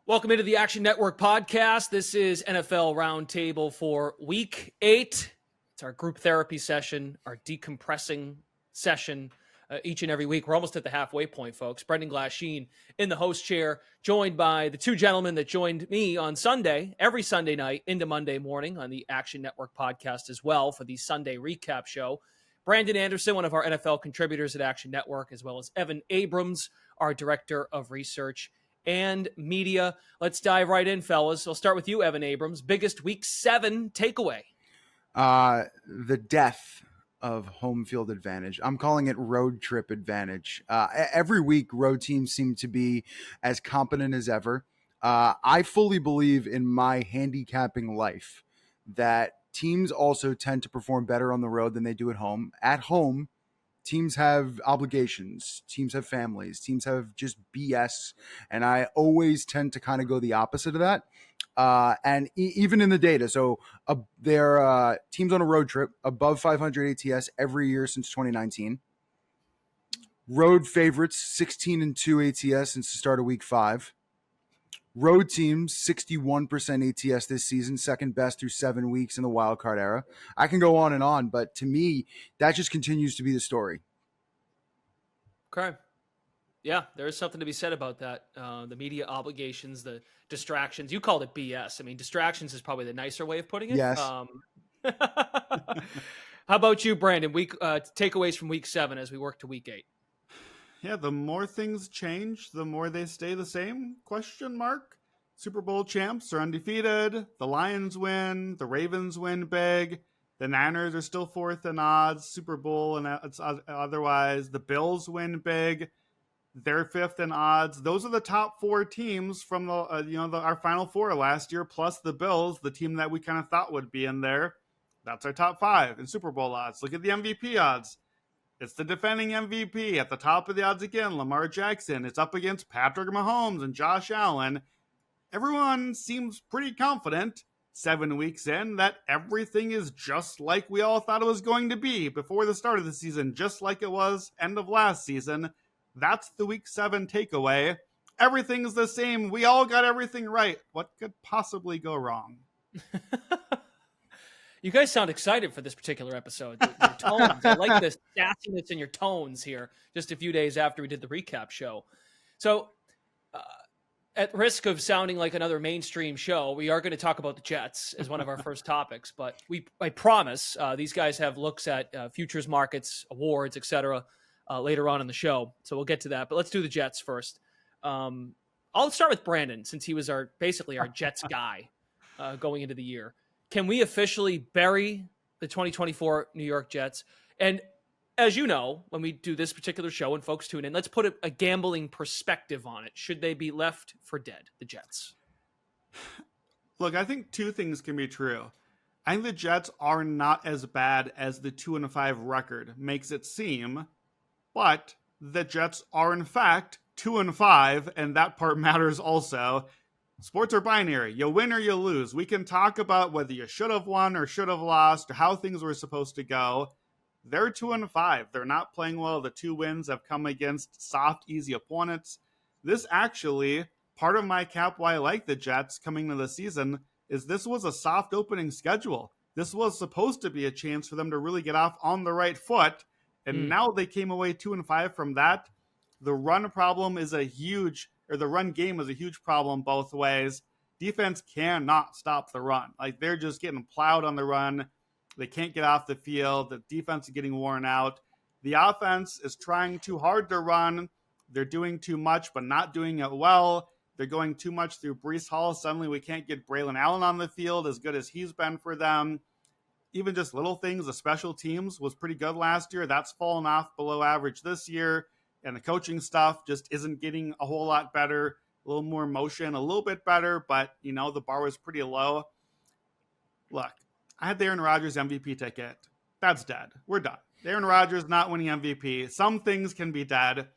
Welcome into the Action Network podcast. This is NFL Roundtable for Week 8. It's our group therapy session, our decompressing session each and every week. We're almost at the halfway point, folks. Brendan Glasheen in the host chair, joined by the two gentlemen that joined me on Sunday, every Sunday night into Monday morning on the Action Network podcast as well for the Sunday recap show. Brandon Anderson, one of our NFL contributors at Action Network, as well as Evan Abrams, our director of research and media. Let's dive right in, fellas. I'll start with you, Evan Abrams. Biggest Week 7 takeaway. The death of home field advantage. I'm calling it road trip advantage. Every week, road teams seem to be as competent as ever. I fully believe in my handicapping life that teams also tend to perform better on the road than they do at home. At home, teams have obligations, teams have families, teams have just BS. And I always tend to kind of go the opposite of that. And even in the data, so their teams on a road trip above 500 ATS every year since 2019. Road favorites 16-2 ATS since the start of week 5. Road teams 61% ATS this season, second best through 7 weeks in the wild card era. I can go on, but to me, that just continues to be the story. Okay. Yeah, there is something to be said about that. The media obligations, the distractions. You called it BS. I mean, distractions is probably the nicer way of putting it. Yes. How about you, Brandon? Takeaways from Week 7 as we work to Week 8. Yeah, the more things change, the more they stay the same, ? Super Bowl champs are undefeated. The Lions win. The Ravens win big. The Niners are still fourth in odds. Super Bowl and it's otherwise. The Bills win big. They're fifth in odds. Those are the top 4 teams from our Final Four last year, plus the Bills, the team that we kind of thought would be in there. That's our top 5 in Super Bowl odds. Look at the MVP odds. It's the defending MVP at the top of the odds again, Lamar Jackson. It's up against Patrick Mahomes and Josh Allen. Everyone seems pretty confident 7 weeks in that everything is just like we all thought it was going to be before the start of the season, just like it was end of last season. That's the Week 7 takeaway. Everything's the same. We all got everything right. What could possibly go wrong? You guys sound excited for this particular episode. Your tones. I like the sassiness in your tones here just a few days after we did the recap show. So at risk of sounding like another mainstream show, we are going to talk about the Jets as one of our first topics. But I promise these guys have looks at futures markets, awards, etc. Later on in the show. So we'll get to that. But let's do the Jets first. I'll start with Brandon since he was basically our Jets guy going into the year. Can we officially bury the 2024 New York Jets? And as you know, when we do this particular show and folks tune in, let's put a gambling perspective on it. Should they be left for dead, the Jets? Look, I think 2 things can be true. I think the Jets are not as bad as the 2-5 record makes it seem, but the Jets are in fact 2-5, and that part matters also. Sports are binary. You win or you lose. We can talk about whether you should have won or should have lost or how things were supposed to go. They're 2-5. They're not playing well. The 2 wins have come against soft, easy opponents. This actually, part of my cap why I like the Jets coming into the season is this was a soft opening schedule. This was supposed to be a chance for them to really get off on the right foot. And now they came away 2-5 from that. The run problem is the run game is a huge problem both ways. Defense cannot stop the run. Like, they're just getting plowed on the run. They can't get off the field. The defense is getting worn out. The offense is trying too hard to run. They're doing too much, but not doing it well. They're going too much through Breece Hall. Suddenly we can't get Braylon Allen on the field as good as he's been for them. Even just little things, the special teams was pretty good last year. That's fallen off below average this year. And the coaching stuff just isn't getting a whole lot better. A little more motion, a little bit better, but, the bar was pretty low. Look, I had the Aaron Rodgers MVP ticket. That's dead. We're done. Aaron Rodgers not winning MVP. Some things can be dead.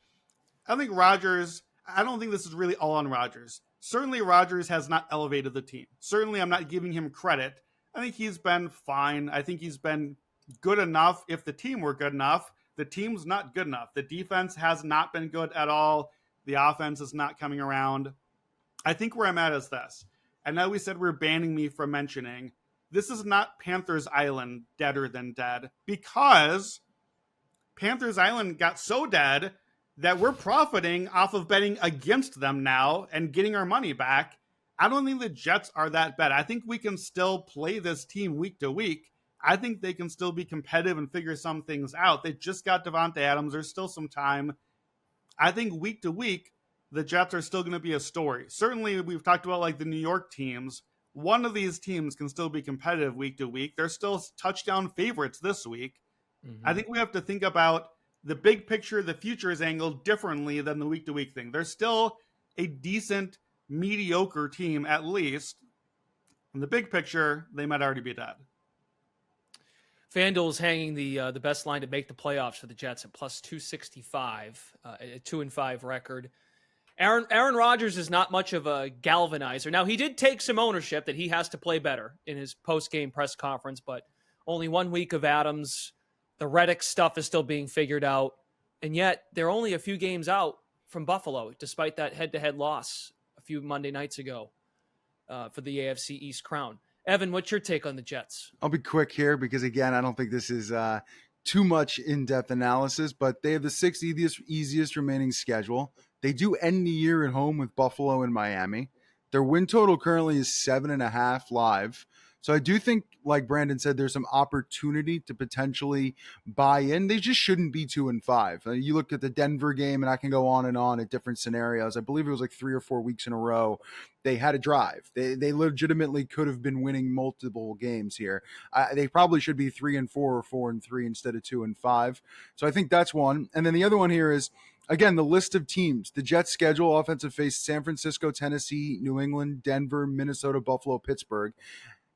I don't think this is really all on Rodgers. Certainly Rodgers has not elevated the team. Certainly I'm not giving him credit. I think he's been fine. I think he's been good enough if the team were good enough. The team's not good enough. The defense has not been good at all. The offense is not coming around. I think where I'm at is this. And now we said we're banning me from mentioning this is not Panthers Island deader than dead, because Panthers Island got so dead that we're profiting off of betting against them now and getting our money back. I don't think the Jets are that bad. I think we can still play this team week to week. I think they can still be competitive and figure some things out. They just got Devontae Adams. There's still some time. I think week to week, the Jets are still going to be a story. Certainly, we've talked about like the New York teams. One of these teams can still be competitive week to week. They're still touchdown favorites this week. I think we have to think about the big picture, the futures angle differently than the week to week thing. They're still a decent, mediocre team at least. In the big picture, they might already be dead. FanDuel's hanging the best line to make the playoffs for the Jets at plus 265, a 2-5 record. Aaron Rodgers is not much of a galvanizer. Now, he did take some ownership that he has to play better in his post-game press conference, but only 1 week of Adams. The Reddick stuff is still being figured out. And yet, they're only a few games out from Buffalo, despite that head-to-head loss a few Monday nights ago for the AFC East crown. Evan, what's your take on the Jets? I'll be quick here because, again, I don't think this is too much in-depth analysis, but they have the 6th easiest remaining schedule. They do end the year at home with Buffalo and Miami. Their win total currently is 7.5 live. So I do think, like Brandon said, there's some opportunity to potentially buy in. They just shouldn't be 2-5. You look at the Denver game, and I can go on at different scenarios. I believe it was like 3 or 4 weeks in a row. They had a drive. They legitimately could have been winning multiple games here. They probably should be 3-4 or 4-3 instead of 2-5. So I think that's one. And then the other one here is, again, the list of teams. The Jets schedule offensive face San Francisco, Tennessee, New England, Denver, Minnesota, Buffalo, Pittsburgh.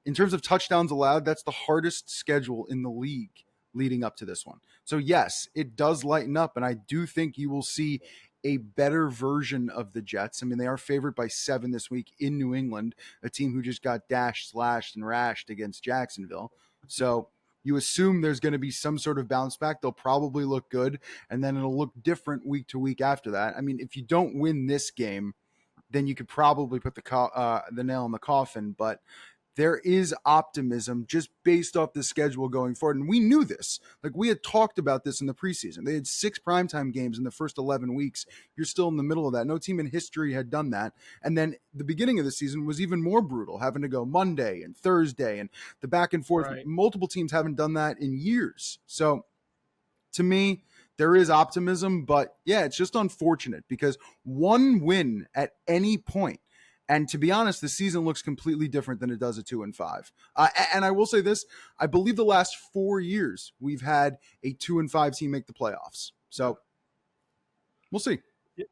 In terms of touchdowns allowed, that's the hardest schedule in the league leading up to this one. So yes, it does lighten up, and I do think you will see a better version of the Jets. I mean, they are favored by 7 this week in New England, a team who just got dashed, slashed, and rashed against Jacksonville. So you assume there's going to be some sort of bounce back. They'll probably look good, and then it'll look different week to week after that. I mean, if you don't win this game, then you could probably put the nail in the coffin, but there is optimism just based off the schedule going forward. And we knew this. Like, we had talked about this in the preseason. They had 6 primetime games in the first 11 weeks. You're still in the middle of that. No team in history had done that. And then the beginning of the season was even more brutal, having to go Monday and Thursday and the back and forth. Right. Multiple teams haven't done that in years. So to me, there is optimism, but yeah, it's just unfortunate because one win at any point, and to be honest, the season looks completely different than it does at 2-5. And I will say this, I believe the last 4 years we've had a 2-5 team make the playoffs. So we'll see.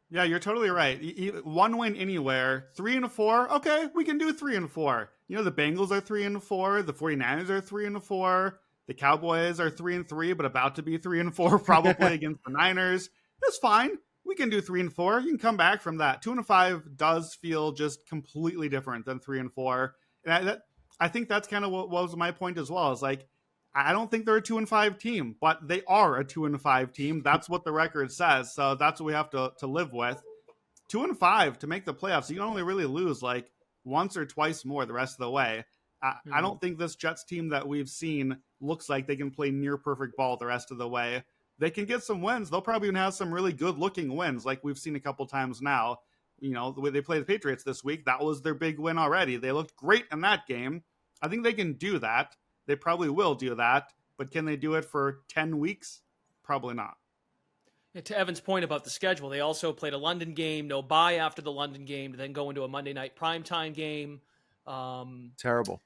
Yeah, you're totally right. One win anywhere, 3-4. Okay, we can do 3-4. You know, the Bengals are 3-4. The 49ers are 3-4. The Cowboys are 3-3, but about to be 3-4 probably against the Niners. That's fine. We can do 3-4. You can come back from that. 2-5 does feel just completely different than 3-4. And I think that's kind of what was my point as well. Is like, I don't think they're a 2-5 team, but they are a 2-5 team. That's what the record says. So that's what we have to live with. 2-5 to make the playoffs. You can only really lose like once or twice more the rest of the way. I don't think this Jets team that we've seen looks like they can play near perfect ball the rest of the way. They can get some wins. They'll probably even have some really good-looking wins like we've seen a couple times now. You know, the way they played the Patriots this week, that was their big win already. They looked great in that game. I think they can do that. They probably will do that. But can they do it for 10 weeks? Probably not. Yeah, to Evan's point about the schedule, they also played a London game, no bye after the London game, to then go into a Monday night primetime game. Terrible.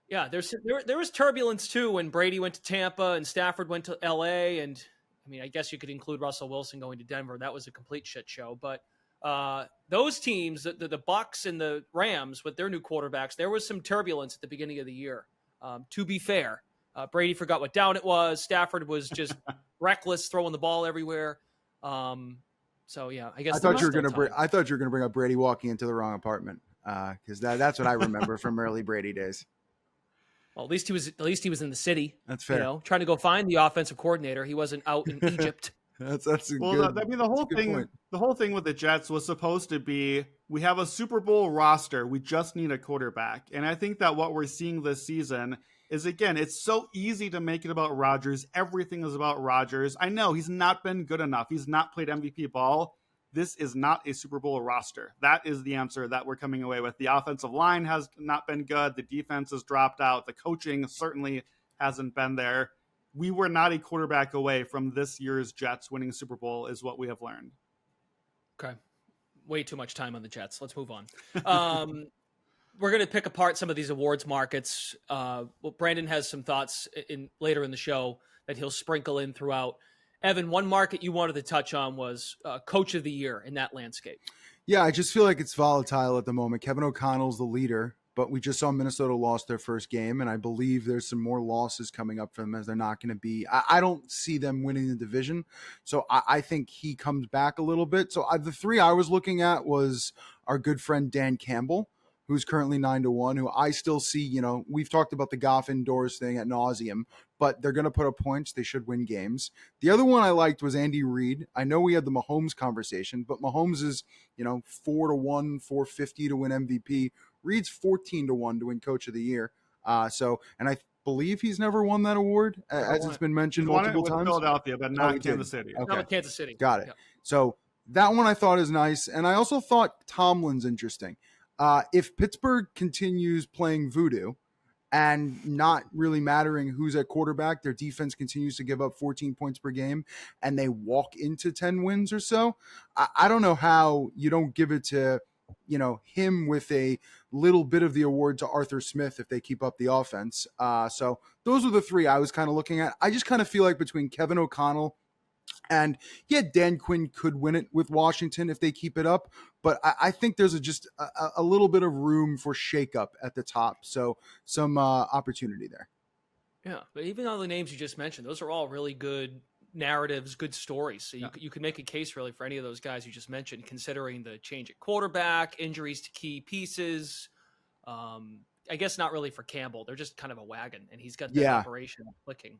Yeah, there was turbulence, too, when Brady went to Tampa and Stafford went to L.A., and I mean, I guess you could include Russell Wilson going to Denver. That was a complete shit show. But those teams, the Bucs and the Rams with their new quarterbacks, there was some turbulence at the beginning of the year. To be fair, Brady forgot what down it was. Stafford was just reckless, throwing the ball everywhere. So yeah, I guess I thought you were going to bring up Brady walking into the wrong apartment because that's what I remember from early Brady days. Well, at least he was in the city. That's fair. You know, trying to go find the offensive coordinator. He wasn't out in Egypt. That's a well, good. I mean, the whole thing with the Jets was supposed to be we have a Super Bowl roster. We just need a quarterback. And I think that what we're seeing this season is, again, it's so easy to make it about Rodgers. Everything is about Rodgers. I know he's not been good enough. He's not played MVP ball. This is not a Super Bowl roster. That is the answer that we're coming away with. The offensive line has not been good. The defense has dropped out. The coaching certainly hasn't been there. We were not a quarterback away from this year's Jets winning Super Bowl is what we have learned. Okay. Way too much time on the Jets. Let's move on. We're going to pick apart some of these awards markets. Brandon has some thoughts later in the show that he'll sprinkle in throughout. Evan, one market you wanted to touch on was Coach of the Year in that landscape. Yeah, I just feel like it's volatile at the moment. Kevin O'Connell's the leader, but we just saw Minnesota lost their first game, and I believe there's some more losses coming up for them as they're not going to be. I don't see them winning the division, so I think he comes back a little bit. So the three I was looking at was our good friend Dan Campbell, who's currently 9-1, who I still see, we've talked about the Goff indoors thing at nauseum, but they're going to put up points. They should win games. The other one I liked was Andy Reid. I know we had the Mahomes conversation, but Mahomes is, 4-1, 450 to win MVP. Reid's 14-1 to win Coach of the Year. And I believe he's never won that award, as it's been mentioned multiple times. Philadelphia, but not Kansas City. Okay. Not with Kansas City. Got it. Yep. So that one I thought is nice. And I also thought Tomlin's interesting. If Pittsburgh continues playing voodoo and not really mattering who's at quarterback, their defense continues to give up 14 points per game, and they walk into 10 wins or so, I don't know how you don't give it to, him with a little bit of the award to Arthur Smith if they keep up the offense. So those are the three I was kind of looking at. I just kind of feel like between Kevin O'Connell and Dan Quinn could win it with Washington if they keep it up. But I think there's just a little bit of room for shakeup at the top. So some opportunity there. Yeah, but even all the names you just mentioned, those are all really good narratives, good stories. So you could make a case really for any of those guys you just mentioned, considering the change at quarterback, injuries to key pieces. I guess not really for Campbell. They're just kind of a wagon, and he's got that operation clicking.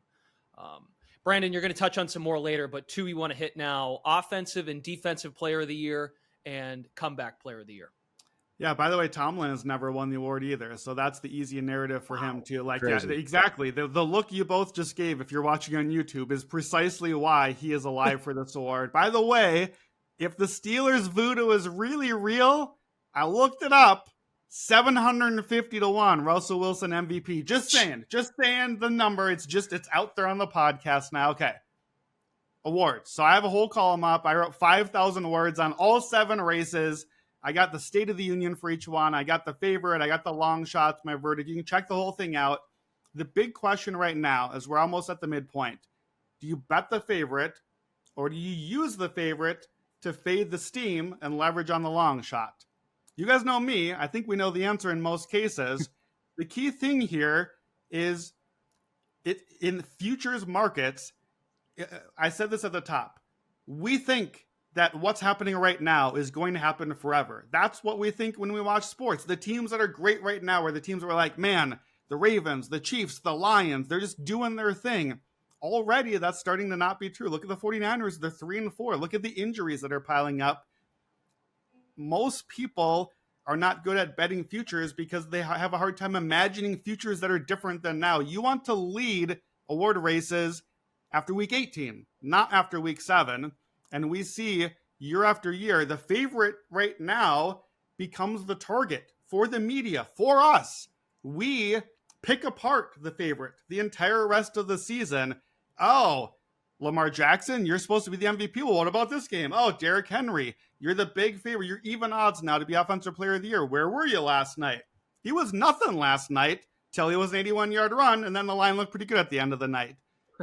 Brandon, you're going to touch on some more later, but two we want to hit now: offensive and defensive player of the year and comeback player of the year. Yeah, by the way, Tomlin has never won the award either, so that's the easy narrative for him too. Exactly. The look you both just gave, if you're watching on YouTube, is precisely why he is alive for this award. By the way, if the Steelers voodoo is really real, I looked it up. 750-1, Russell Wilson MVP. Just saying the number. It's out there on the podcast now. Okay. Awards. So I have a whole column up. I wrote 5,000 words on all 7 races. I got the State of the Union for each one. I got the favorite. I got the long shots, my verdict. You can check the whole thing out. The big question right now, as we're almost at the midpoint, do you bet the favorite or do you use the favorite to fade the steam and leverage on the long shot? You guys know me. I think we know the answer in most cases. The key thing here is in futures markets. I said this at the top. We think that what's happening right now is going to happen forever. That's what we think when we watch sports. The teams that are great right now are the teams where we're like, man, the Ravens, the Chiefs, the Lions, they're just doing their thing. Already, that's starting to not be true. Look at the 49ers. They're 3-4. Look at the injuries that are piling up. Most people are not good at betting futures because they have a hard time imagining futures that are different than now. You want to lead award races after week 18, not after week 7. And we see year after year, the favorite right now becomes the target for the media, for us. We pick apart the favorite the entire rest of the season. Oh, Lamar Jackson, you're supposed to be the MVP. Well, what about this game? Oh, Derrick Henry, you're the big favorite. You're even odds now to be Offensive Player of the Year. Where were you last night? He was nothing last night till he was an 81-yard run, and then the line looked pretty good at the end of the night.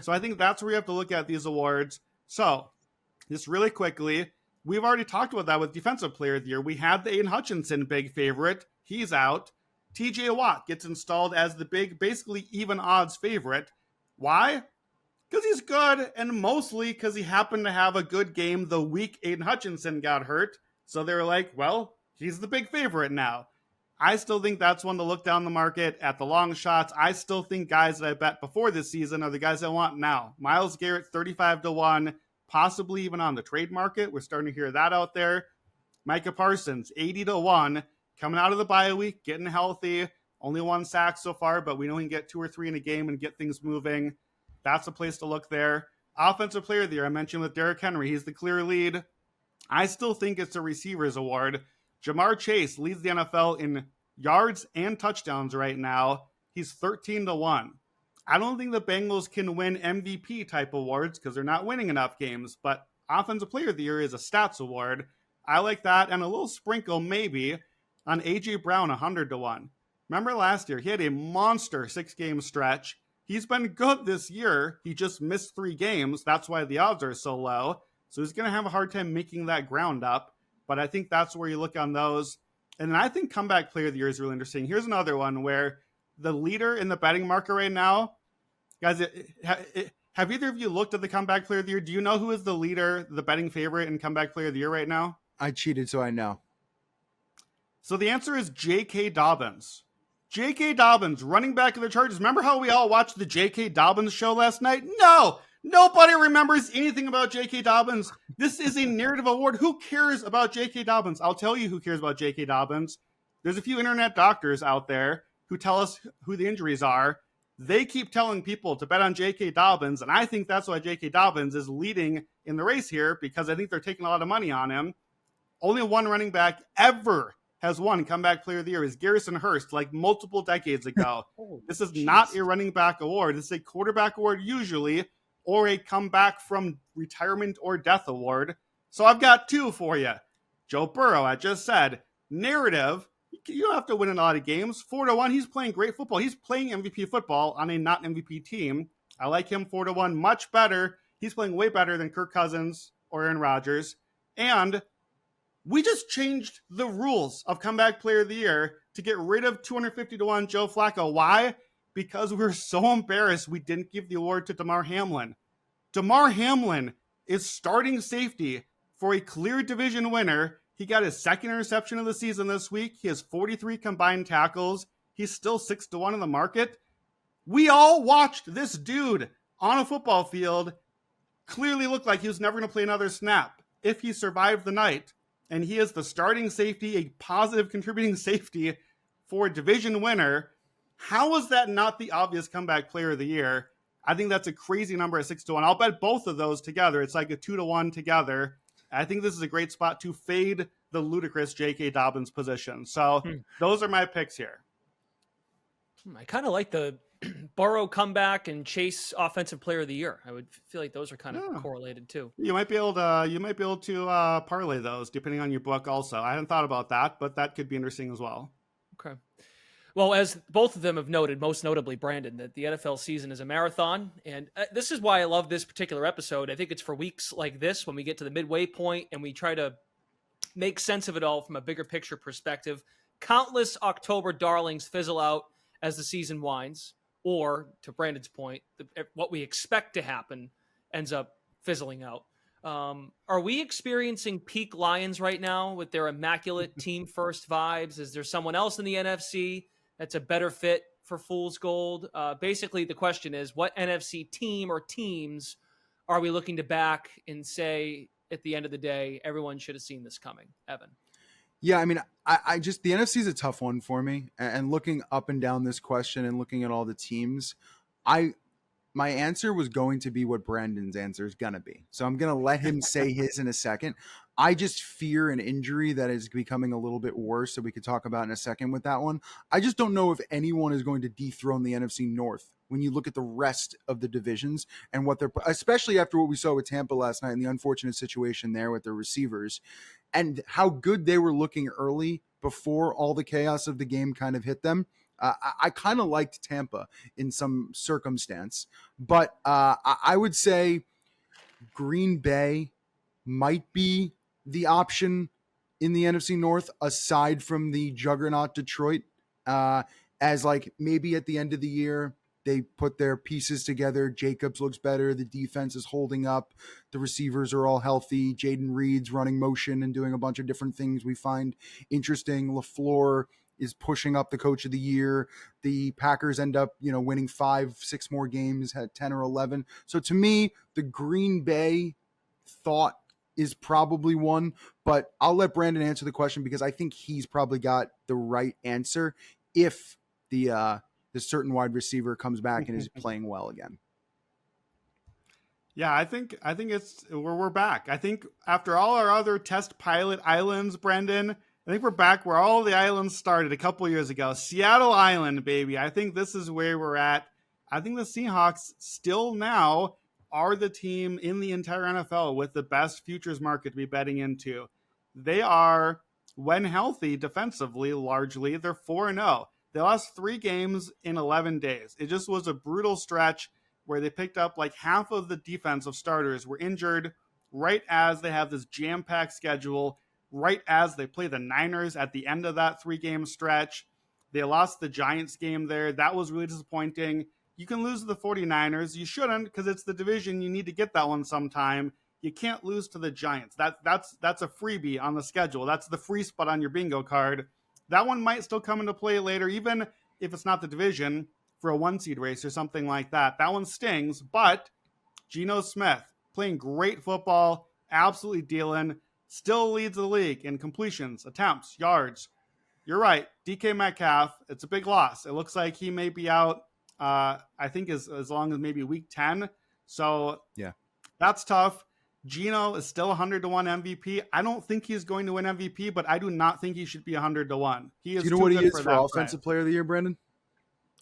So I think that's where you have to look at these awards. So just really quickly, we've already talked about that with Defensive Player of the Year. We had the Aiden Hutchinson big favorite. He's out. TJ Watt gets installed as the big, basically even odds favorite. Why? Because he's good, and mostly because he happened to have a good game the week Aiden Hutchinson got hurt. So they were like, well, he's the big favorite now. I still think that's one to look down the market at the long shots. I still think guys that I bet before this season are the guys I want now. Myles Garrett, 35-1, possibly even on the trade market. We're starting to hear that out there. Micah Parsons, 80-1, coming out of the bye week, getting healthy. Only 1 sack so far, but we know he can get 2 or 3 in a game and get things moving. That's a place to look there. Offensive player of the year, I mentioned with Derrick Henry. He's the clear lead. I still think it's a receivers award. Jamar Chase leads the NFL in yards and touchdowns right now. He's 13-1. I don't think the Bengals can win MVP type awards because they're not winning enough games, but Offensive Player of the Year is a stats award. I like that, and a little sprinkle maybe on A.J. Brown, 100-1. Remember last year, he had a monster 6-game stretch. He's been good this year. He just missed 3 games. That's why the odds are so low. So he's going to have a hard time making that ground up. But I think that's where you look on those. And then I think Comeback Player of the Year is really interesting. Here's another one where the leader in the betting market right now, guys, have either of you looked at the Comeback Player of the Year? Do you know who is the leader, the betting favorite in Comeback Player of the Year right now? I cheated, so I know. So the answer is J.K. Dobbins. J.K. Dobbins, running back of the Chargers. Remember how we all watched the J.K. Dobbins show last night? No! Nobody remembers anything about J.K. Dobbins. This is a narrative award. Who cares about J.K. Dobbins? I'll tell you who cares about J.K. Dobbins. There's a few internet doctors out there who tell us who the injuries are. They keep telling people to bet on J.K. Dobbins, and I think that's why J.K. Dobbins is leading in the race here, because I think they're taking a lot of money on him. Only one running back ever has won Comeback Player of the Year is Garrison Hurst, like multiple decades ago. This is not a running back award. This is a quarterback award usually, or a comeback from retirement or death award. So I've got 2 for you. Joe Burrow, I just said. Narrative, you don't have to win a lot of games. 4-1, he's playing great football. He's playing MVP football on a not MVP team. I like him 4-1, much better. He's playing way better than Kirk Cousins or Aaron Rodgers. And we just changed the rules of Comeback Player of the Year to get rid of 250-1 Joe Flacco. Why? Because we're so embarrassed we didn't give the award to Damar Hamlin. Damar Hamlin is starting safety for a clear division winner. He got his 2nd interception of the season this week. He has 43 combined tackles. He's still 6-1 in the market. We all watched this dude on a football field clearly look like he was never going to play another snap if he survived the night. And he is the starting safety, a positive contributing safety for a division winner. How is that not the obvious Comeback Player of the Year? I think that's a crazy number at 6-1. I'll bet both of those together. It's like a 2-1 together. I think this is a great spot to fade the ludicrous J.K. Dobbins position. So those are my picks here. I kind of like the Burrow comeback and Chase Offensive Player of the Year. I would feel like those are kind of correlated too. You might be able to parlay those depending on your book. Also, I hadn't thought about that, but that could be interesting as well. Okay. Well, as both of them have noted, most notably Brandon, that the NFL season is a marathon. And this is why I love this particular episode. I think it's for weeks like this when we get to the midway point and we try to make sense of it all from a bigger picture perspective. Countless October darlings fizzle out as the season winds, or to Brandon's point, what we expect to happen ends up fizzling out. Are we experiencing peak Lions right now with their immaculate team first vibes? Is there someone else in the NFC that's a better fit for Fool's Gold? Basically, the question is, what NFC team or teams are we looking to back and say, at the end of the day, everyone should have seen this coming? Evan. Yeah, I mean, I just, the NFC is a tough one for me. And looking up and down this question and looking at all the teams, my answer was going to be what Brandon's answer is going to be. So I'm going to let him say his in a second. I just fear an injury that is becoming a little bit worse that we could talk about in a second with that one. I just don't know if anyone is going to dethrone the NFC North when you look at the rest of the divisions and what they're, especially after what we saw with Tampa last night and the unfortunate situation there with their receivers and how good they were looking early before all the chaos of the game kind of hit them. I kind of liked Tampa in some circumstance, but I would say Green Bay might be the option in the NFC North aside from the juggernaut Detroit, as like maybe at the end of the year, they put their pieces together. Jacobs looks better. The defense is holding up. The receivers are all healthy. Jaden Reed's running motion and doing a bunch of different things we find interesting. LaFleur is pushing up the coach of the year. The Packers end up, winning 5-6 more games, had 10 or 11. So to me, the Green Bay thought is probably one, but I'll let Brandon answer the question because I think he's probably got the right answer if the certain wide receiver comes back and is playing well again. Yeah, I think it's we're back. I think after all our other test pilot islands, Brendan, I think we're back where all the islands started a couple years ago. Seattle Island, baby. I think this is where we're at. I think the Seahawks still now are the team in the entire NFL with the best futures market to be betting into. They are, when healthy defensively, largely, they're 4-0. They lost 3 games in 11 days. It just was a brutal stretch where they picked up like half of the defensive starters were injured right as they have this jam-packed schedule, right as they play the Niners at the end of that 3-game stretch. They lost the Giants game there. That was really disappointing. You can lose to the 49ers. You shouldn't because it's the division. You need to get that one sometime. You can't lose to the Giants. That's a freebie on the schedule. That's the free spot on your bingo card. That one might still come into play later, even if it's not the division, for a 1-seed race or something like that. That one stings, but Geno Smith playing great football, absolutely dealing, still leads the league in completions, attempts, yards. You're right, DK Metcalf, it's a big loss. It looks like he may be out, I think as long as maybe week 10. So yeah, that's tough. Geno is still 100 to 1 MVP. I don't think he's going to win MVP, but I do not think he should be 100 to 1. He is. Do you know what he is for Offensive Player of the Year, Brandon?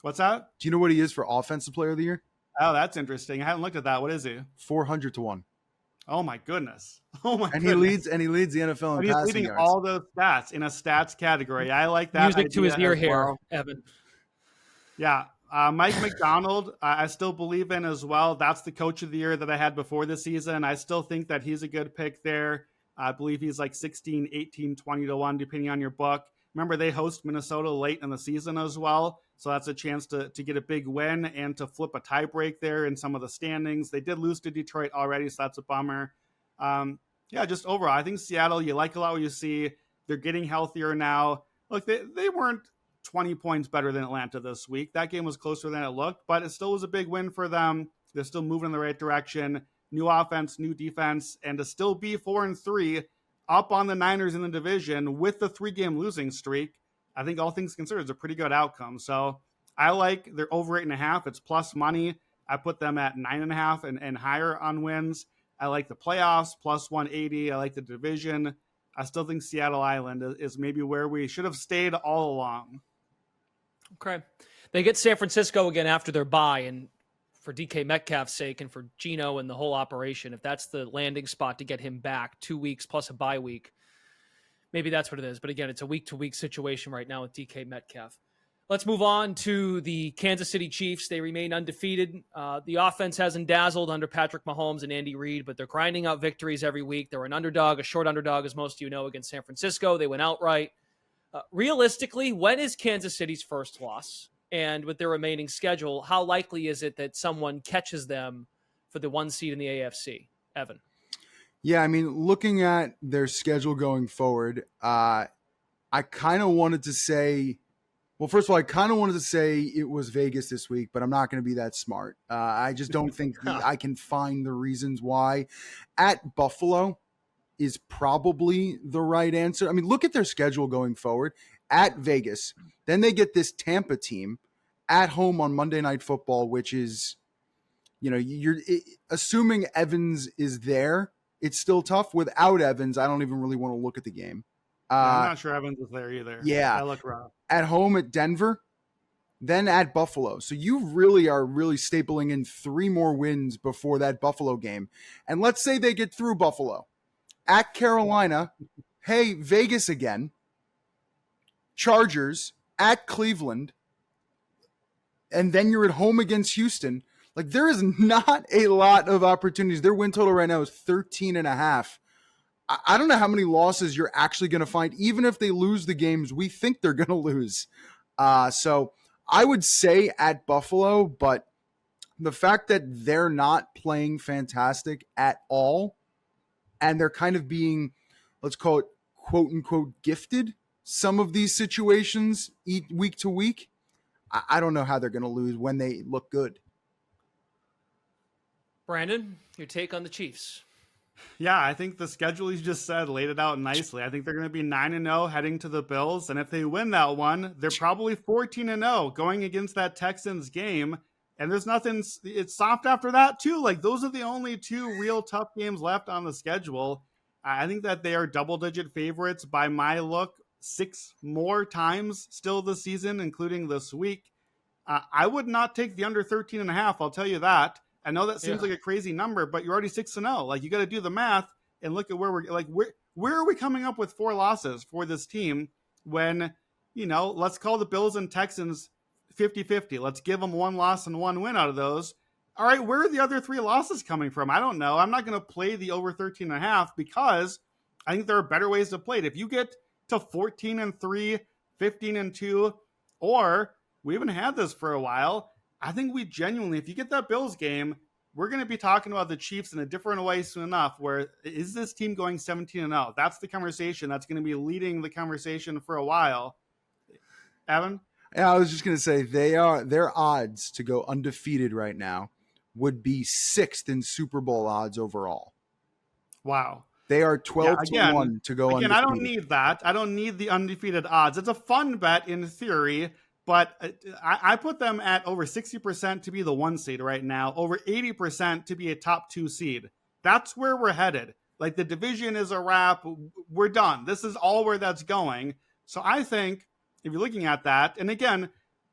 What's that? Do you know what he is for Offensive Player of the Year? Oh, that's interesting. I hadn't looked at that. What is he? 400 to 1. Oh my goodness. Oh my and goodness. He leads the NFL in he's passing leading yards. all those stats in a stats category. I like that. Music to his ear here, well. Evan. Yeah. Mike McDonald, I still believe in as well. That's the coach of the year that I had before the season. I still think that he's a good pick there. I believe he's like 16, 18, 20 to 1, depending on your book. Remember, they host Minnesota late in the season as well. So that's a chance to get a big win and to flip a tiebreak there in some of the standings. They did lose to Detroit already, so that's a bummer. Yeah, just overall, I think Seattle, you like a lot what you see. They're getting healthier now. Look, they weren't 20 points better than Atlanta this week. That game was closer than it looked, but it still was a big win for them. They're still moving in the right direction. New offense, new defense, and to still be 4-3 up on the Niners in the division with the 3-game losing streak, I think all things considered is a pretty good outcome. So I like their over 8.5. It's plus money. I put them at 9.5 and higher on wins. I like the playoffs, plus 180. I like the division. I still think Seattle Island is maybe where we should have stayed all along. Okay. They get San Francisco again after their bye, and for DK Metcalf's sake and for Geno and the whole operation, if that's the landing spot to get him back 2 weeks plus a bye week, maybe that's what it is. But again, it's a week-to-week situation right now with DK Metcalf. Let's move on to the Kansas City Chiefs. They remain undefeated. The offense hasn't dazzled under Patrick Mahomes and Andy Reid, but they're grinding out victories every week. They're an underdog, a short underdog, as most of you know, against San Francisco. They went outright. Realistically, when is Kansas City's first loss? And with their remaining schedule, how likely is it that someone catches them for the 1 seed in the AFC? Evan. Yeah, I mean, looking at their schedule going forward, I kind of wanted to say, well, first of all, I kind of wanted to say it was Vegas this week, but I'm not going to be that smart. I just don't think I can find the reasons why. At Buffalo is probably the right answer. I mean, look at their schedule going forward. At Vegas, then they get this Tampa team at home on Monday Night Football, which is, you're assuming Evans is there. It's still tough. Without Evans, I don't even really want to look at the game. I'm not sure Evans is there either. Yeah. I look rough. At home at Denver, then at Buffalo. So you really are stapling in 3 more wins before that Buffalo game. And let's say they get through Buffalo. At Carolina, hey, Vegas again. Chargers, at Cleveland, and then you're at home against Houston. Like, there is not a lot of opportunities. Their win total right now is 13.5. I don't know how many losses you're actually going to find, even if they lose the games we think they're going to lose. So I would say at Buffalo, but the fact that they're not playing fantastic at all, and they're kind of being, let's call it, quote unquote, gifted some of these situations week to week, I don't know how they're going to lose when they look good. Brandon, your take on the Chiefs? Yeah, I think the schedule you just said laid it out nicely. I think they're going to be 9-0 heading to the Bills, and if they win that one, they're probably 14-0 going against that Texans game. And there's nothing. It's soft after that too. Like those are the only two real tough games left on the schedule. I think that they are double-digit favorites by my look 6 more times still this season, including this week. I would not take the under 13.5. I'll tell you that. I know that seems like a crazy number, but you're already 6-0. Like you got to do the math and look at where we're like, where are we coming up with 4 losses for this team when, let's call the Bills and Texans 50-50. Let's give them 1 loss and 1 win out of those. All right, where are the other 3 losses coming from? I don't know. I'm not going to play the over 13.5 because I think there are better ways to play it. If you get to 14-3, 15-2, or we haven't had this for a while, I think we genuinely, if you get that Bills game, we're going to be talking about the Chiefs in a different way soon enough. Where is this team going 17-0? That's the conversation that's going to be leading the conversation for a while. Evan? Yeah, I was just going to say their odds to go undefeated right now would be 6th in Super Bowl odds overall. Wow. They are 12-1 to go undefeated. I don't need that. I don't need the undefeated odds. It's a fun bet in theory, but I put them at over 60% to be the 1 seed right now, over 80% to be a top 2 seed. That's where we're headed. Like the division is a wrap. We're done. This is all where that's going. So I think if you're looking at that, and again,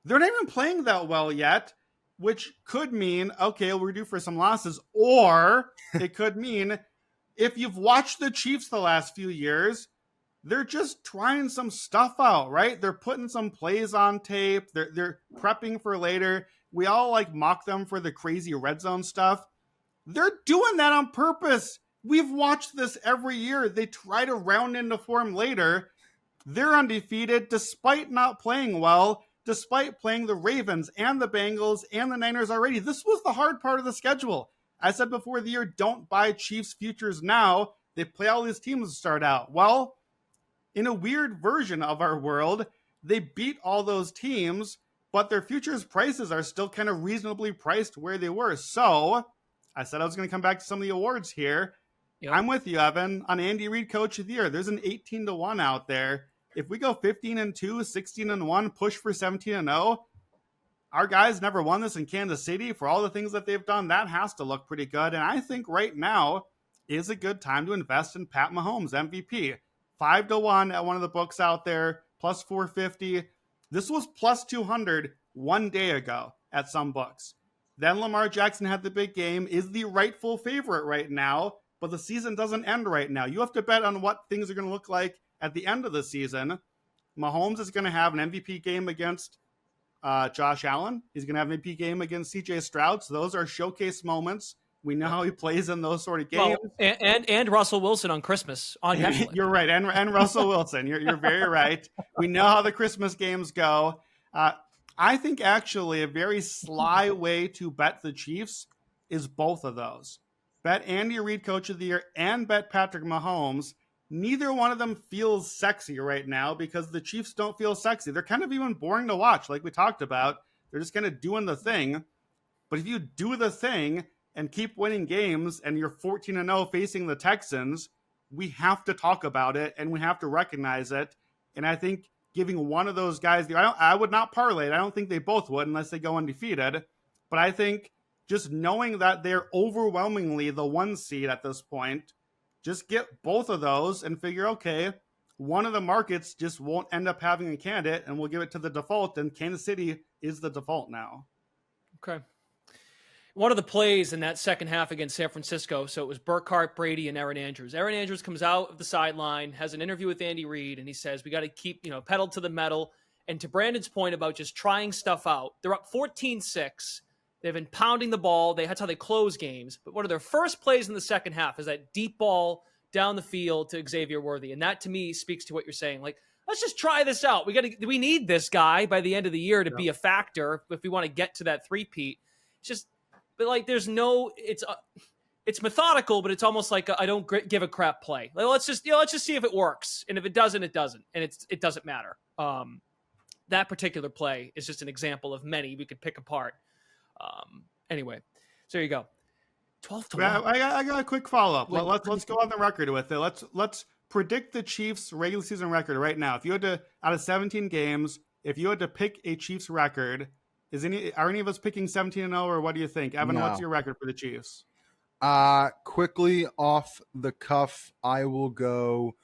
they're not even playing that well yet, which could mean, okay, we're due for some losses, or it could mean if you've watched the Chiefs the last few years, they're just trying some stuff out, right? They're putting some plays on tape. They're prepping for later. We all like mock them for the crazy red zone stuff. They're doing that on purpose. We've watched this every year. They try to round into form later. They're undefeated despite not playing well, despite playing the Ravens and the Bengals and the Niners already. This was the hard part of the schedule. I said before the year, don't buy Chiefs futures now. They play all these teams to start out. Well, in a weird version of our world, they beat all those teams, but their futures prices are still kind of reasonably priced where they were. So I said I was going to come back to some of the awards here. Yep. I'm with you, Evan, on Andy Reid Coach of the Year. There's an 18-1 out there. If we go 15-2, 16-1, push for 17-0, our guys never won this in Kansas City. For all the things that they've done, that has to look pretty good. And I think right now is a good time to invest in Pat Mahomes, MVP. 5-1 at one of the books out there, plus 450. This was plus 200 1 day ago at some books. Then Lamar Jackson had the big game, is the rightful favorite right now, but the season doesn't end right now. You have to bet on what things are going to look like at the end of the season. Mahomes is going to have an MVP game against Josh Allen. He's going to have an MVP game against CJ Stroud. So those are showcase moments. We know how he plays in those sort of games. Well, and Russell Wilson on Christmas on Netflix. You're right. And Russell Wilson. You're very right. We know how the Christmas games go. I think actually a very sly way to bet the Chiefs is both of those. Bet Andy Reid Coach of the Year and bet Patrick Mahomes. Neither one of them feels sexy right now because the Chiefs don't feel sexy. They're kind of even boring to watch, like we talked about. They're just kind of doing the thing. But if you do the thing and keep winning games and you're 14-0 facing the Texans, we have to talk about it and we have to recognize it. And I think giving one of those guys, I would not parlay it. I don't think they both would unless they go undefeated. But I think just knowing that they're overwhelmingly the 1 seed at this point, just get both of those and figure, okay, one of the markets just won't end up having a candidate and we'll give it to the default, and Kansas City is the default now. Okay. One of the plays in that second half against San Francisco, so it was Burkhardt, Brady, and Aaron Andrews. Aaron Andrews comes out of the sideline, has an interview with Andy Reid, and he says, we got to keep, pedal to the metal. And to Brandon's point about just trying stuff out, they're up 14-6. They've been pounding the ball. That's how they close games. But one of their first plays in the second half is that deep ball down the field to Xavier Worthy. And that, to me, speaks to what you're saying. Like, let's just try this out. We need this guy by the end of the year to be a factor if we want to get to that three-peat. It's just, but like, there's no, it's methodical, but it's almost like I don't give a crap play. Like, let's just see if it works. And if it doesn't, it doesn't. And it doesn't matter. That particular play is just an example of many we could pick apart. Anyway, so there you go. 12 to Yeah, 1. I got a quick follow up. Wait, Let's go on the record with it. Let's predict the Chiefs' regular season record right now. If you had to, out of 17 games, if you had to pick a Chiefs record, are any of us picking 17-0, or what do you think, Evan? No. What's your record for the Chiefs? Quickly off the cuff, I will go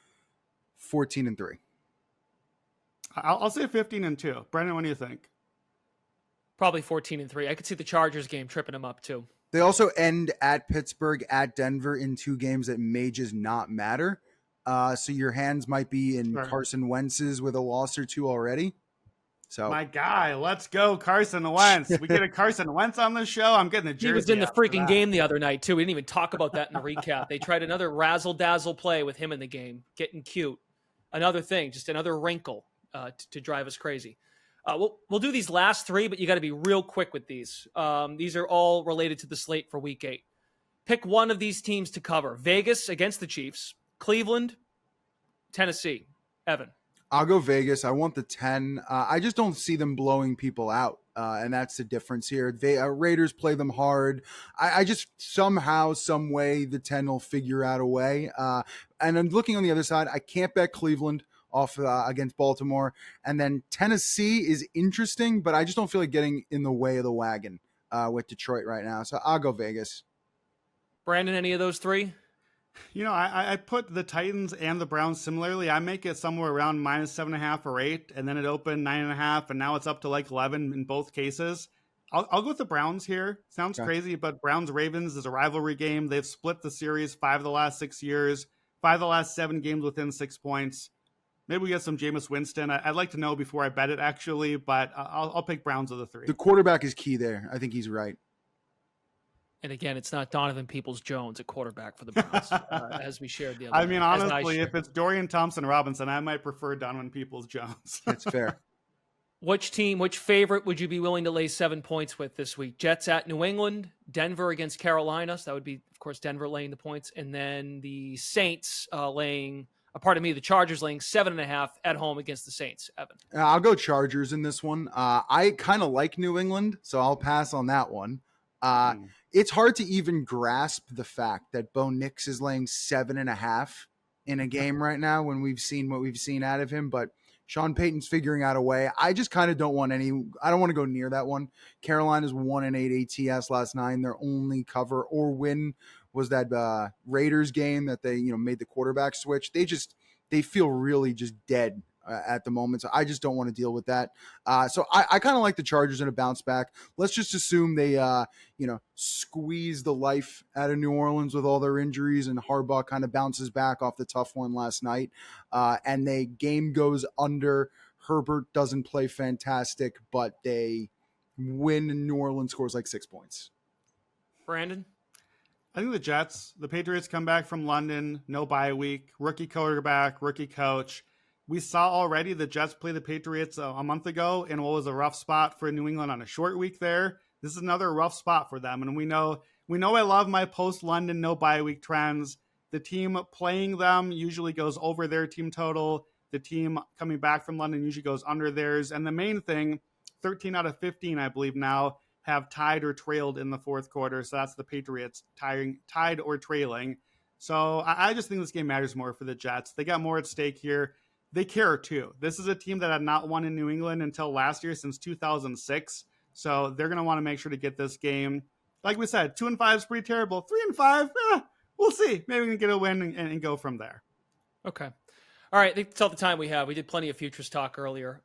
14-3. I'll say 15-2. Brendan, what do you think? Probably 14-3. I could see the Chargers game tripping them up too. They also end at Pittsburgh, at Denver in 2 games that may just not matter. So your hands might be in Carson Wentz's with a loss or 2 already. So my guy, let's go Carson Wentz. We get a Carson Wentz on the show. I'm getting the jersey. He was in the freaking game the other night too. We didn't even talk about that in the recap. They tried another razzle dazzle play with him in the game, getting cute. Another thing, just another wrinkle to drive us crazy. We'll do these last 3, but you got to be real quick with these. These are all related to the slate for Week 8. Pick one of these teams to cover. Vegas against the Chiefs, Cleveland, Tennessee. Evan. I'll go Vegas. I want the 10. I just don't see them blowing people out, and that's the difference here. Raiders play them hard. I just somehow, some way, the 10 will figure out a way. And I'm looking on the other side. I can't bet Cleveland off against Baltimore. And then Tennessee is interesting, but I just don't feel like getting in the way of the wagon with Detroit right now. So I'll go Vegas. Brandon, any of those 3? You know, I put the Titans and the Browns similarly. I make it somewhere around -7.5 or 8, and then it opened 9.5, and now it's up to like 11 in both cases. I'll go with the Browns here. Sounds crazy, but Browns-Ravens is a rivalry game. They've split the series 5 of the last 6 years, 5 of the last 7 games within 6 points. Maybe we get some Jameis Winston. I'd like to know before I bet it, actually, but I'll pick Browns of the 3. The quarterback is key there. I think he's right. And again, it's not Donovan Peoples-Jones at quarterback for the Browns, as we shared the other I mean, night, honestly, if it's Dorian Thompson-Robinson, I might prefer Donovan Peoples-Jones. That's fair. Which favorite would you be willing to lay 7 points with this week? Jets at New England, Denver against Carolina. So that would be, of course, Denver laying the points. And then the Saints the Chargers laying 7.5 at home against the Saints. Evan. I'll go Chargers in this one. I kind of like New England, so I'll pass on that one. It's hard to even grasp the fact that Bo Nix is laying 7.5 in a game right now when we've seen what we've seen out of him. But Sean Payton's figuring out a way. I just kind of don't want to go near that one. Carolina's 1-8 ATS last 9. Their only cover or win was that Raiders game that they made the quarterback switch. They feel really just dead at the moment. So I just don't want to deal with that. So I kind of like the Chargers in a bounce back. Let's just assume they, squeeze the life out of New Orleans with all their injuries, and Harbaugh kind of bounces back off the tough one last night. And the game goes under. Herbert doesn't play fantastic, but they win, and New Orleans scores like 6 points. Brandon? I think the Jets, the Patriots come back from London, no bye week, rookie quarterback, rookie coach. We saw already the Jets play the Patriots a month ago in what was a rough spot for New England on a short week there. This is another rough spot for them. And we know I love my post-London no bye week trends. The team playing them usually goes over their team total. The team coming back from London usually goes under theirs. And the main thing, 13 out of 15, I believe now, have tied or trailed in the fourth quarter. So that's the Patriots tied or trailing. So I just think this game matters more for the Jets. They got more at stake here. They care too. This is a team that had not won in New England until last year, since 2006. So they're going to want to make sure to get this game. Like we said, 2-5 is pretty terrible. 3-5, we'll see. Maybe we can get a win and go from there. Okay. All right. I think that's all the time we have. We did plenty of futures talk earlier.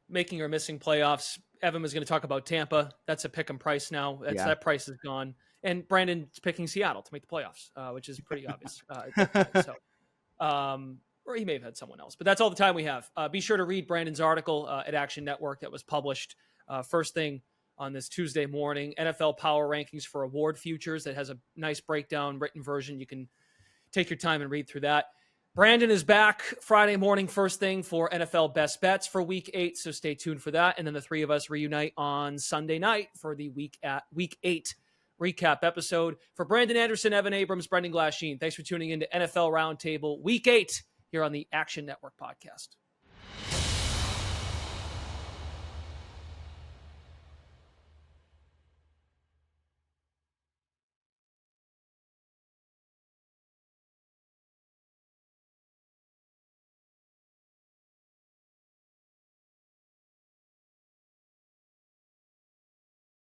Making or missing playoffs. Evan was going to talk about Tampa. That's a pick 'em price now. That price is gone. And Brandon's picking Seattle to make the playoffs, which is pretty obvious. Or he may have had someone else, but that's all the time we have. Be sure to read Brandon's article at Action Network that was published first thing on this Tuesday morning. NFL Power Rankings for Award Futures. That has a nice breakdown, written version. You can take your time and read through that. Brandon is back Friday morning, first thing, for NFL Best Bets for Week 8, so stay tuned for that. And then the 3 of us reunite on Sunday night for the Week 8 recap episode. For Brandon Anderson, Evan Abrams, Brendan Glasheen, thanks for tuning in to NFL Roundtable Week 8 here on the Action Network podcast.